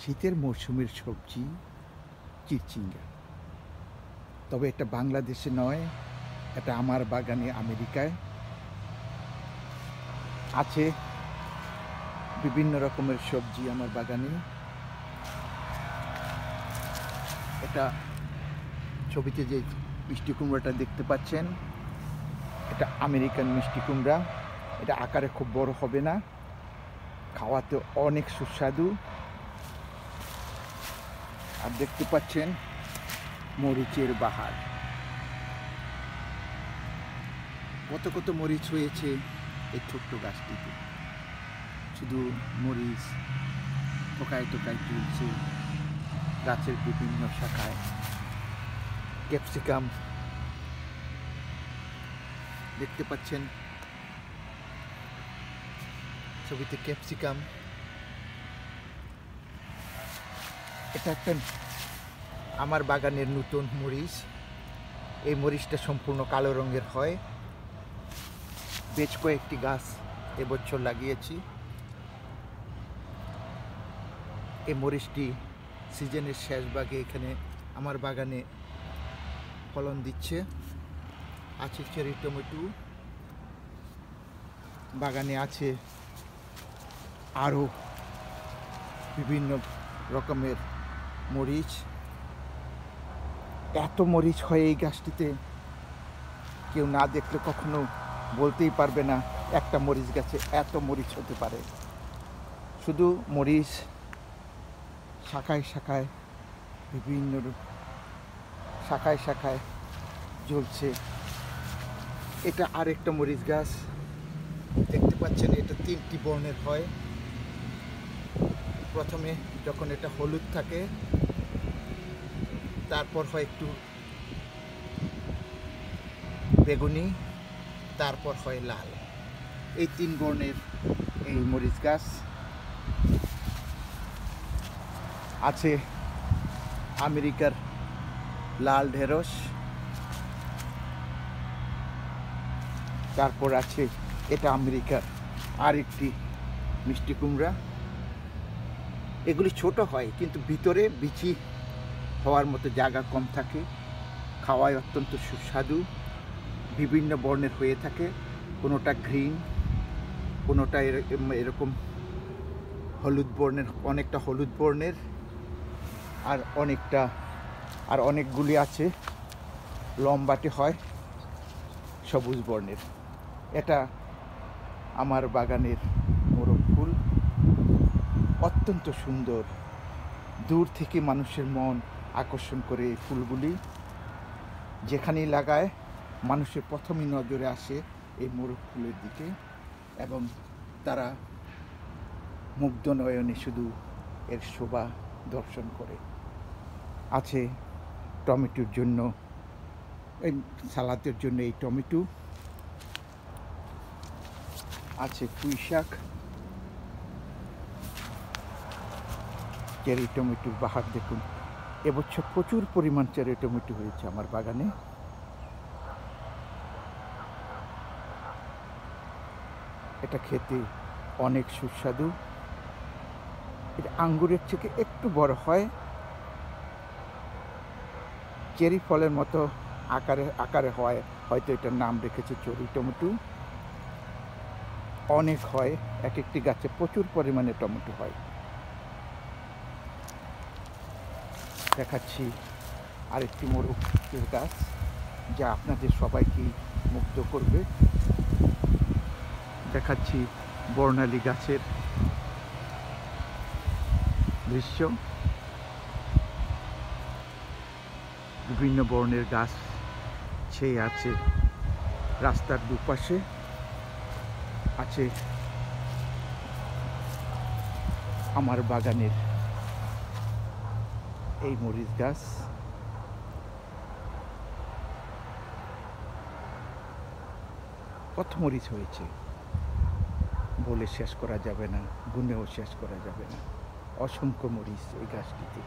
শীতের মরশুমের সবজি চিচিঙ্গা। তবে এটা বাংলাদেশে নয়, এটা আমার বাগানে আমেরিকায় আছে। বিভিন্ন রকমের সবজি আমার বাগানে। এটা ছবিতে যে মিষ্টি কুমড়াটা দেখতে পাচ্ছেন, এটা আমেরিকান মিষ্টি কুমড়া। এটা আকারে খুব বড় হবে না, খাওয়াতে অনেক সুস্বাদু। আর দেখতে পাচ্ছেন মরিচের বাহার। কত কত মরিচ হয়েছে এই ছোট্ট গাছটিতে। শুধু মরিচ টোকায় টোকায় তুলছে গাছের বিভিন্ন শাখায়। ক্যাপসিকাম দেখতে পাচ্ছেন ছবিতে, ক্যাপসিকাম। এটা একটা আমার বাগানের নতুন মরিচ। এই মরিচটা সম্পূর্ণ কালো রঙের হয়। বেশ কয়েকটি গাছ এবছর লাগিয়েছি। এই মরিচটি সিজনের শেষ ভাগে এখানে আমার বাগানে ফলন দিচ্ছে। আছে চেরি টমেটো, বাগানে আছে আরও বিভিন্ন রকমের মরিচ। এত মরিচ হয় এই গাছটিতে, কেউ না দেখলে কখনো বলতেই পারবে না একটা মরিচ গাছে এত মরিচ হতে পারে। শুধু মরিচ শাখায় শাখায়, বিভিন্ন শাখায় শাখায় জ্বলছে। এটা আরেকটা মরিচ গাছ দেখতে পাচ্ছেন। এটা 3টি বর্ণের হয়। প্রথমে যখন এটা হলুদ থাকে, তারপর হয় একটু বেগুনি, তারপর হয় লাল। এই 3 বর্ণের এই মরিচ গাছ আছে। আমেরিকার লাল ঢেঁড়স, তারপর আছে এটা আমেরিকার আরেকটি মিষ্টি কুমড়া। এগুলি ছোট হয় কিন্তু ভিতরে বিচি হওয়ার মতো জায়গা কম থাকে। খাওয়ায় অত্যন্ত সুস্বাদু। বিভিন্ন বর্ণের হয়ে থাকে, কোনোটা গ্রিন, কোনোটা এরকম হলুদ বর্ণের, অনেকটা হলুদ বর্ণের, আর অনেকগুলি আছে লম্বাটে হয় সবুজ বর্ণের। এটা আমার বাগানের মোরগ ফুল, অত্যন্ত সুন্দর। দূর থেকে মানুষের মন আকর্ষণ করে এই ফুলগুলি। যেখানেই লাগায় মানুষের প্রথমে নজরে আসে এই মোরগ ফুলের দিকে, এবং তারা মুগ্ধ নয়নে শুধু এর শোভা দর্শন করে। আছে টমেটোর জন্য, এই সালাদের জন্য এই টমেটো। আছে পুঁই শাক, চেরি টমেটোর বাহার দেখুন। এবছর প্রচুর পরিমাণ চেরি টমেটো হয়েছে আমার বাগানে। এটা খেতে অনেক সুস্বাদু। এটা আঙ্গুরের থেকে একটু বড় হয়, চেরি ফলের মতো আকারে হয়। হয়তো এটার নাম রেখেছে চেরি টমেটো। অনেক হয়, এক একটি গাছে প্রচুর পরিমাণে টমেটো হয়। দেখাচ্ছি আরেকটি মোরগের গাছ, যা আপনাদের সবাইকেই মুগ্ধ করবে। দেখাচ্ছি বর্ণালী গাছের দৃশ্য। বিভিন্ন বর্ণের গাছ ছেয়ে আছে রাস্তার দুপাশে। আছে আমার বাগানের এই মরিচ গাছ। কত মরিচ হয়েছে বলে শেষ করা যাবে না, গুনেও শেষ করা যাবে না। অসংখ্য মরিচ এই গাছটিতে।